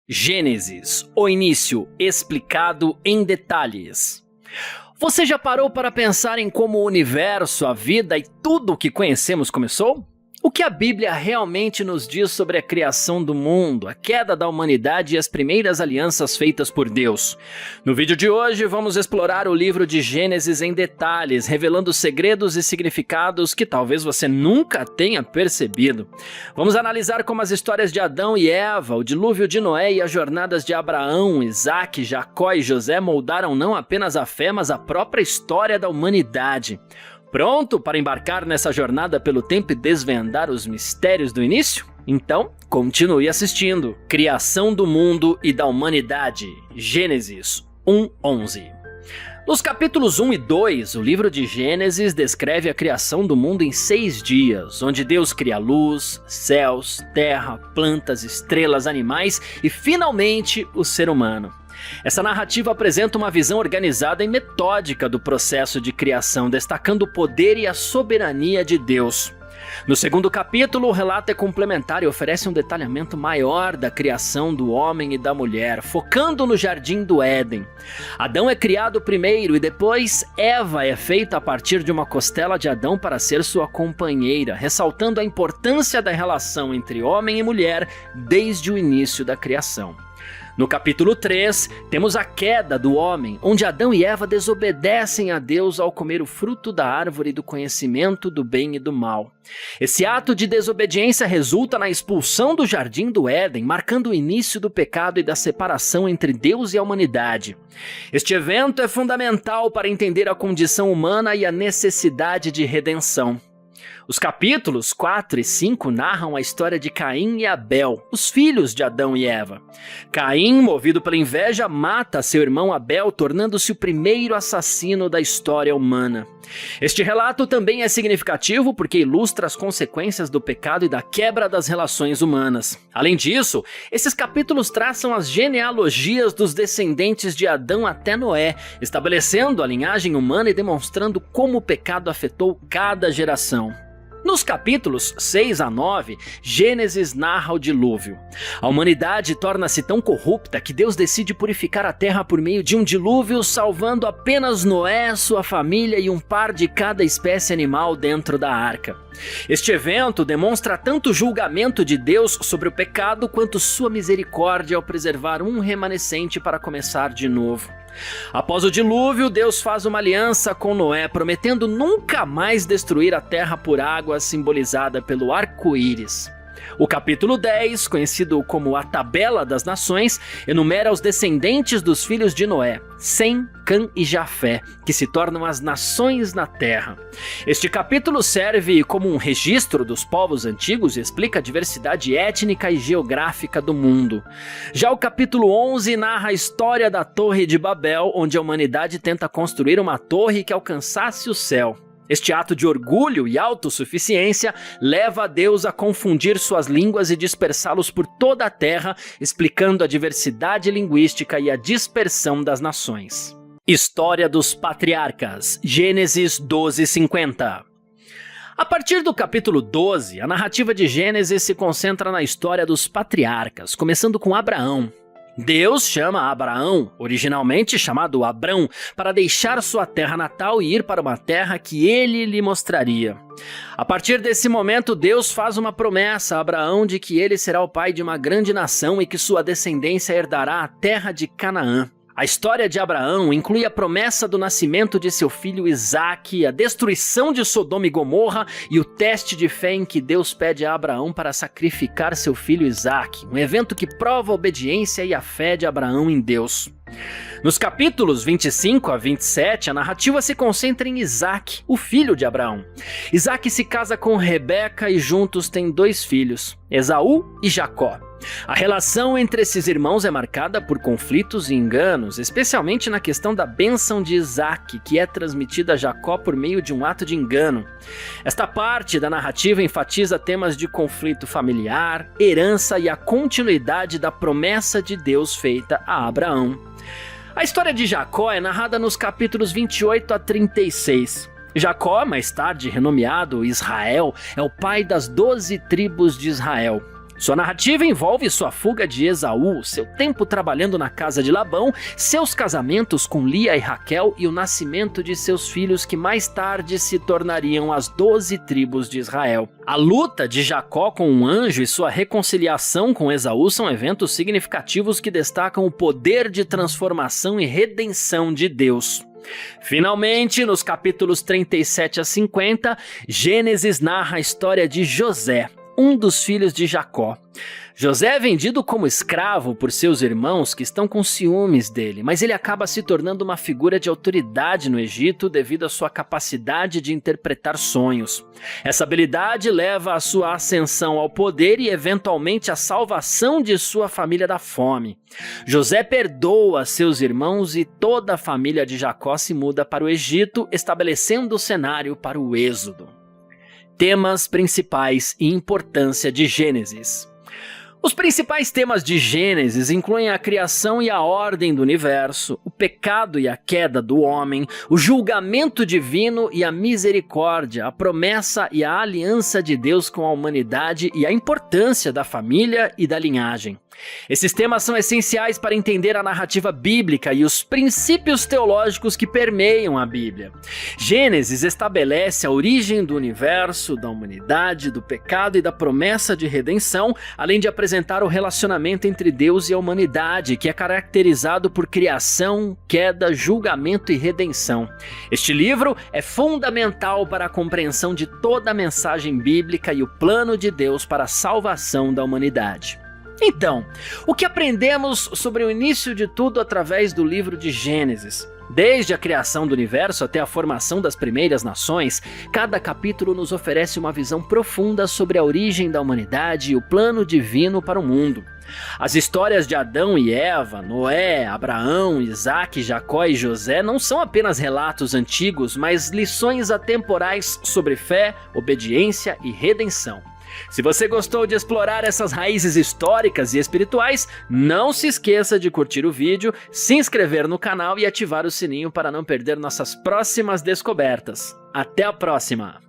Gênesis, o início explicado em detalhes. Você já parou para pensar em como o universo, a vida e tudo o que conhecemos começou? O que a Bíblia realmente nos diz sobre a criação do mundo, a queda da humanidade e as primeiras alianças feitas por Deus? No vídeo de hoje vamos explorar o livro de Gênesis em detalhes, revelando segredos e significados que talvez você nunca tenha percebido. Vamos analisar como as histórias de Adão e Eva, o dilúvio de Noé e as jornadas de Abraão, Isaac, Jacó e José moldaram não apenas a fé, mas a própria história da humanidade. Pronto para embarcar nessa jornada pelo tempo e desvendar os mistérios do início? Então, continue assistindo. Criação do mundo e da humanidade. Gênesis 1:11. Nos capítulos 1 e 2, o livro de Gênesis descreve a criação do mundo em 6 dias, onde Deus cria luz, céus, terra, plantas, estrelas, animais e, finalmente, o ser humano. Essa narrativa apresenta uma visão organizada e metódica do processo de criação, destacando o poder e a soberania de Deus. No segundo capítulo, o relato é complementar e oferece um detalhamento maior da criação do homem e da mulher, focando no jardim do Éden. Adão é criado primeiro e depois Eva é feita a partir de uma costela de Adão para ser sua companheira, ressaltando a importância da relação entre homem e mulher desde o início da criação. No capítulo 3, temos a queda do homem, onde Adão e Eva desobedecem a Deus ao comer o fruto da árvore do conhecimento do bem e do mal. Esse ato de desobediência resulta na expulsão do jardim do Éden, marcando o início do pecado e da separação entre Deus e a humanidade. Este evento é fundamental para entender a condição humana e a necessidade de redenção. Os capítulos 4 e 5 narram a história de Caim e Abel, os filhos de Adão e Eva. Caim, movido pela inveja, mata seu irmão Abel, tornando-se o primeiro assassino da história humana. Este relato também é significativo porque ilustra as consequências do pecado e da quebra das relações humanas. Além disso, esses capítulos traçam as genealogias dos descendentes de Adão até Noé, estabelecendo a linhagem humana e demonstrando como o pecado afetou cada geração. Nos capítulos 6 a 9, Gênesis narra o dilúvio. A humanidade torna-se tão corrupta que Deus decide purificar a terra por meio de um dilúvio, salvando apenas Noé, sua família e um par de cada espécie animal dentro da arca. Este evento demonstra tanto o julgamento de Deus sobre o pecado quanto sua misericórdia ao preservar um remanescente para começar de novo. Após o dilúvio, Deus faz uma aliança com Noé, prometendo nunca mais destruir a terra por água, simbolizada pelo arco-íris. O capítulo 10, conhecido como a Tabela das Nações, enumera os descendentes dos filhos de Noé, Sem, Cã e Jafé, que se tornam as nações na terra. Este capítulo serve como um registro dos povos antigos e explica a diversidade étnica e geográfica do mundo. Já o capítulo 11 narra a história da Torre de Babel, onde a humanidade tenta construir uma torre que alcançasse o céu. Este ato de orgulho e autossuficiência leva a Deus a confundir suas línguas e dispersá-los por toda a terra, explicando a diversidade linguística e a dispersão das nações. História dos Patriarcas, Gênesis 12:50. A partir do capítulo 12, a narrativa de Gênesis se concentra na história dos patriarcas, começando com Abraão. Deus chama Abraão, originalmente chamado Abrão, para deixar sua terra natal e ir para uma terra que ele lhe mostraria. A partir desse momento, Deus faz uma promessa a Abraão de que ele será o pai de uma grande nação e que sua descendência herdará a terra de Canaã. A história de Abraão inclui a promessa do nascimento de seu filho Isaac, a destruição de Sodoma e Gomorra e o teste de fé em que Deus pede a Abraão para sacrificar seu filho Isaac, um evento que prova a obediência e a fé de Abraão em Deus. Nos capítulos 25 a 27, a narrativa se concentra em Isaac, o filho de Abraão. Isaac se casa com Rebeca e juntos têm 2 filhos, Esaú e Jacó. A relação entre esses irmãos é marcada por conflitos e enganos, especialmente na questão da bênção de Isaac, que é transmitida a Jacó por meio de um ato de engano. Esta parte da narrativa enfatiza temas de conflito familiar, herança e a continuidade da promessa de Deus feita a Abraão. A história de Jacó é narrada nos capítulos 28 a 36. Jacó, mais tarde renomeado Israel, é o pai das 12 tribos de Israel. Sua narrativa envolve sua fuga de Esaú, seu tempo trabalhando na casa de Labão, seus casamentos com Lia e Raquel e o nascimento de seus filhos que mais tarde se tornariam as 12 tribos de Israel. A luta de Jacó com um anjo e sua reconciliação com Esaú são eventos significativos que destacam o poder de transformação e redenção de Deus. Finalmente, nos capítulos 37 a 50, Gênesis narra a história de José, um dos filhos de Jacó. José é vendido como escravo por seus irmãos que estão com ciúmes dele, mas ele acaba se tornando uma figura de autoridade no Egito devido à sua capacidade de interpretar sonhos. Essa habilidade leva à sua ascensão ao poder e eventualmente à salvação de sua família da fome. José perdoa seus irmãos e toda a família de Jacó se muda para o Egito, estabelecendo o cenário para o Êxodo. Temas principais e importância de Gênesis. Os principais temas de Gênesis incluem a criação e a ordem do universo, o pecado e a queda do homem, o julgamento divino e a misericórdia, a promessa e a aliança de Deus com a humanidade e a importância da família e da linhagem. Esses temas são essenciais para entender a narrativa bíblica e os princípios teológicos que permeiam a Bíblia. Gênesis estabelece a origem do universo, da humanidade, do pecado e da promessa de redenção, além de apresentar o relacionamento entre Deus e a humanidade, que é caracterizado por criação, queda, julgamento e redenção. Este livro é fundamental para a compreensão de toda a mensagem bíblica e o plano de Deus para a salvação da humanidade. Então, o que aprendemos sobre o início de tudo através do livro de Gênesis? Desde a criação do universo até a formação das primeiras nações, cada capítulo nos oferece uma visão profunda sobre a origem da humanidade e o plano divino para o mundo. As histórias de Adão e Eva, Noé, Abraão, Isaac, Jacó e José não são apenas relatos antigos, mas lições atemporais sobre fé, obediência e redenção. Se você gostou de explorar essas raízes históricas e espirituais, não se esqueça de curtir o vídeo, se inscrever no canal e ativar o sininho para não perder nossas próximas descobertas. Até a próxima!